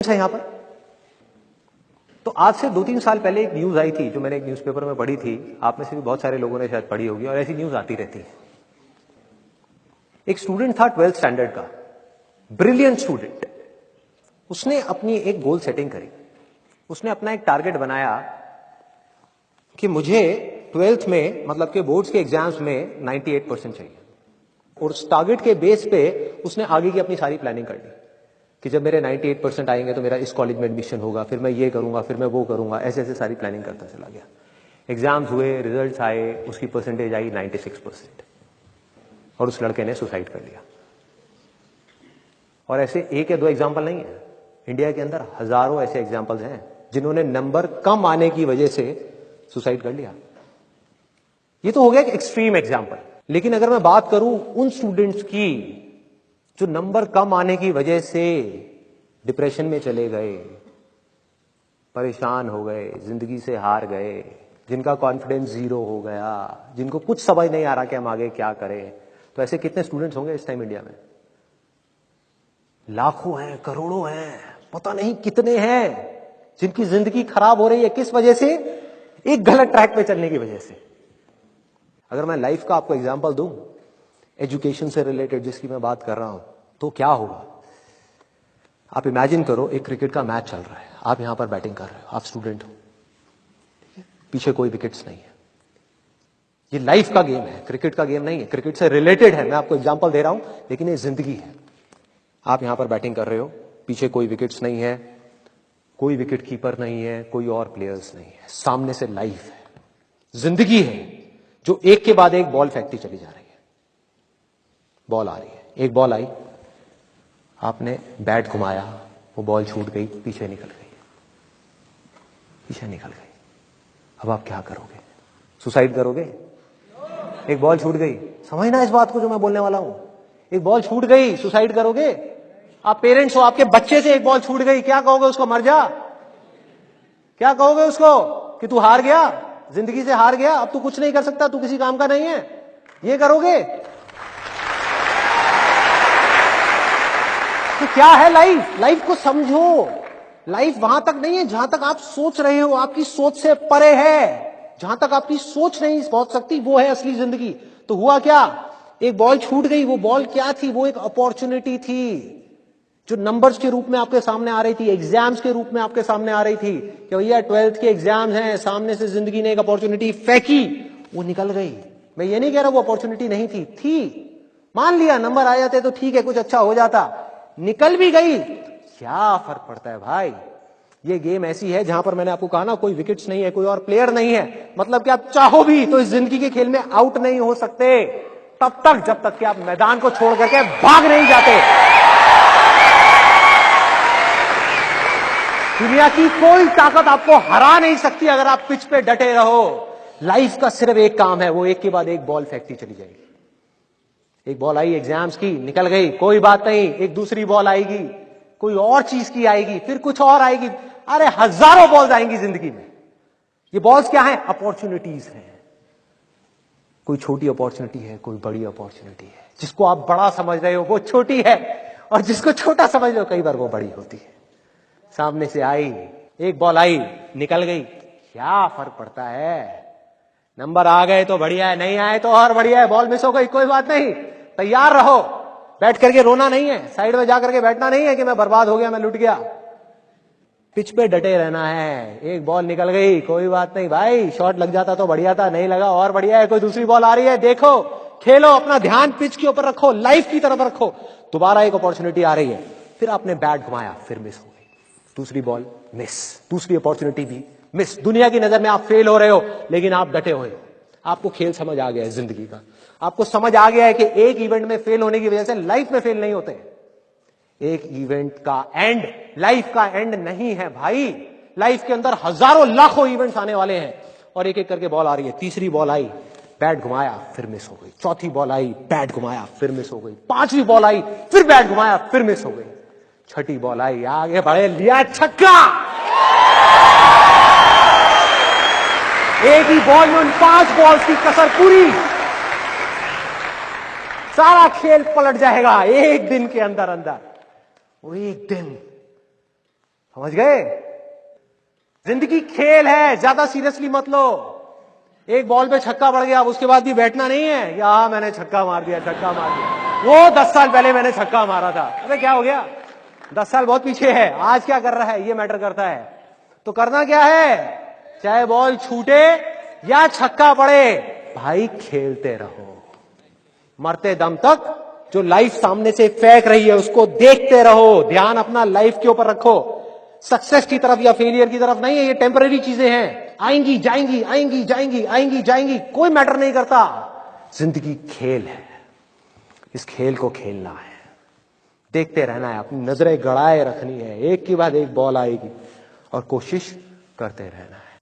है यहां पर। तो आज से 2-3 साल पहले एक न्यूज आई थी जो मैंने एक न्यूज़पेपर में पढ़ी थी, आप में से भी बहुत सारे लोगों ने शायद पढ़ी होगी और ऐसी न्यूज आती रहती है। एक स्टूडेंट था 12th स्टैंडर्ड का, ब्रिलियंट स्टूडेंट। उसने अपनी एक गोल सेटिंग करी, उसने अपना एक टारगेट बनाया कि मुझे 12th में मतलब के बोर्ड्स के एग्जाम्स में 98% चाहिए, और उस टारगेट के बेस पे उसने आगे की अपनी सारी प्लानिंग कर ली कि जब मेरे 98% आएंगे तो मेरा इस कॉलेज में एडमिशन होगा, फिर मैं ये करूंगा, फिर मैं वो करूंगा, ऐसे ऐसे सारी प्लानिंग करता चला गया। एग्जाम्स हुए, रिजल्ट्स आए, उसकी परसेंटेज आई 96% और उस लड़के ने सुसाइड कर लिया। और ऐसे एक या दो एग्जाम्पल नहीं है, इंडिया के अंदर हजारों ऐसे एग्जाम्पल्स हैं जिन्होंने नंबर कम आने की वजह से सुसाइड कर लिया। ये तो हो गया एक एक्सट्रीम एग्जाम्पल, लेकिन अगर मैं बात करूं उन स्टूडेंट्स की जो नंबर कम आने की वजह से डिप्रेशन में चले गए, परेशान हो गए, जिंदगी से हार गए, जिनका कॉन्फिडेंस जीरो हो गया, जिनको कुछ समझ नहीं आ रहा कि हम आगे क्या करें, तो ऐसे कितने स्टूडेंट्स होंगे इस टाइम इंडिया में? लाखों हैं, करोड़ों हैं, पता नहीं कितने हैं जिनकी जिंदगी खराब हो रही है। किस वजह से? एक गलत ट्रैक पे चलने की वजह से। अगर मैं लाइफ का आपको एग्जांपल दूं, एजुकेशन से रिलेटेड जिसकी मैं बात कर रहा हूं, तो क्या होगा? आप इमेजिन करो एक क्रिकेट का मैच चल रहा है, आप यहां पर बैटिंग कर रहे हो, आप स्टूडेंट हो, पीछे कोई विकेट्स नहीं है। ये लाइफ का गेम है, क्रिकेट का गेम नहीं है, क्रिकेट से रिलेटेड है, मैं आपको एग्जांपल दे रहा हूं, लेकिन ये जिंदगी है। आप यहां पर बैटिंग कर रहे हो, पीछे कोई विकेट्स नहीं है, कोई विकेट कीपर नहीं है, कोई और प्लेयर्स नहीं है, सामने से लाइफ है, जिंदगी है जो एक के बाद एक बॉल फेंकती चली जा रही है। बॉल आ रही है, एक बॉल आई, आपने बैट घुमाया, वो बॉल छूट गई, पीछे निकल गई, पीछे निकल गई। अब आप क्या करोगे? सुसाइड करोगे? एक बॉल छूट गई, समझना इस बात को जो मैं बोलने वाला हूं। एक बॉल छूट गई, सुसाइड करोगे? आप पेरेंट्स हो, आपके बच्चे से एक बॉल छूट गई, क्या कहोगे उसको? मर जा? क्या कहोगे उसको कि तू हार गया, जिंदगी से हार गया, अब तू कुछ नहीं कर सकता, तू किसी काम का नहीं है? ये करोगे? तो क्या है लाइफ? लाइफ को समझो। लाइफ वहां तक नहीं है जहां तक आप सोच रहे हो, आपकी सोच से परे है। जहां तक आपकी सोच नहीं पहुंच सकती वो है असली जिंदगी। तो हुआ क्या? एक बॉल छूट गई, वो बॉल क्या थी? वो एक अपॉर्चुनिटी थी जो नंबर्स के रूप में आपके सामने आ रही थी, एग्जाम्स के रूप में आपके सामने आ रही थी कि भैया 12th के एग्जाम्स हैं, सामने से जिंदगी ने एक अपॉर्चुनिटी फेंकी, वो निकल गई। मैं ये नहीं कह रहा वो अपॉर्चुनिटी नहीं थी, मान लिया नंबर आ जाते तो ठीक है, कुछ अच्छा हो जाता, निकल भी गई, क्या फर्क पड़ता है भाई? ये गेम ऐसी है जहां पर मैंने आपको कहा ना, कोई विकेट्स नहीं है, कोई और प्लेयर नहीं है, मतलब कि आप चाहो भी तो इस जिंदगी के खेल में आउट नहीं हो सकते तब तक जब तक कि आप मैदान को छोड़ करके भाग नहीं जाते। दुनिया की कोई ताकत आपको हरा नहीं सकती अगर आप पिच पे डटे रहो। लाइफ का सिर्फ एक काम है, वो एक के बाद एक बॉल फेंकती चली जाएगी। एक बॉल आई एग्जाम्स की, निकल गई, कोई बात नहीं, एक दूसरी बॉल आएगी, कोई और चीज की आएगी, फिर कुछ और आएगी। अरे हजारों बॉल्स आएंगी जिंदगी में। ये बॉल्स क्या है? अपॉर्चुनिटीज हैं। कोई छोटी अपॉर्चुनिटी है, कोई बड़ी अपॉर्चुनिटी है। जिसको आप बड़ा समझ रहे हो वो छोटी है, और जिसको छोटा समझ रहे हो कई बार वो बड़ी होती है। सामने से आई, एक बॉल आई, निकल गई, क्या फर्क पड़ता है? नंबर आ गए तो बढ़िया है, नहीं आए तो और बढ़िया है, बॉल मिस हो गई, कोई बात नहीं, तैयार रहो। बैठ करके रोना नहीं है, साइड में जाकर के बैठना नहीं है कि मैं बर्बाद हो गया, मैं लुट गया। पिच पे डटे रहना है। एक बॉल निकल गई, कोई बात नहीं भाई, शॉट लग जाता तो बढ़िया था, नहीं लगा और बढ़िया है, कोई दूसरी बॉल आ रही है, देखो, खेलो, अपना ध्यान पिच के ऊपर रखो, लाइफ की तरफ रखो। दोबारा एक अपॉर्चुनिटी आ रही है, फिर आपने बैट घुमाया, फिर मिस हो गई, दूसरी बॉल मिस, दूसरी अपॉर्चुनिटी भी मिस। दुनिया की नजर में आप फेल हो रहे हो, लेकिन आप डटे हुए हो। आपको खेल समझ आ गया है जिंदगी का, आपको समझ आ गया है कि एक इवेंट में फेल होने की वजह से लाइफ में फेल नहीं होते। एक इवेंट का एंड लाइफ का एंड नहीं है भाई। लाइफ के अंदर हजारों लाखों इवेंट्स आने वाले हैं, और एक एक करके बॉल आ रही है। तीसरी बॉल आई, बैट घुमाया, फिर मिस हो गई। चौथी बॉल आई, बैट घुमाया, फिर मिस हो गई। पांचवी बॉल आई, फिर बैट घुमाया, फिर मिस हो गई। छठी बॉल आई, आगे बढ़े, लिया छक्का। एक ही बॉल में उन 5 बॉल्स की कसर पूरी, सारा खेल पलट जाएगा एक दिन के अंदर अंदर। वो एक दिन समझ गए? जिंदगी खेल है, ज्यादा सीरियसली मत लो। एक बॉल पे छक्का पड़ गया, अब उसके बाद भी बैठना नहीं है कि हाँ मैंने छक्का मार दिया, छक्का मार दिया, वो 10 साल पहले मैंने छक्का मारा था। अबे क्या हो गया, 10 साल बहुत पीछे है, आज क्या कर रहा है ये मैटर करता है। तो करना क्या है, चाहे बॉल छूटे या छक्का पड़े, भाई खेलते रहो मरते दम तक। जो लाइफ सामने से फेंक रही है उसको देखते रहो, ध्यान अपना लाइफ के ऊपर रखो। सक्सेस की तरफ या फेलियर की तरफ नहीं है, ये टेम्पररी चीजें हैं, आएंगी जाएंगी, आएंगी जाएंगी, आएंगी जाएंगी, कोई मैटर नहीं करता। जिंदगी खेल है, इस खेल को खेलना है, देखते रहना है, अपनी नजरें गड़ाए रखनी है, एक के बाद एक बॉल आएगी और कोशिश करते रहना है।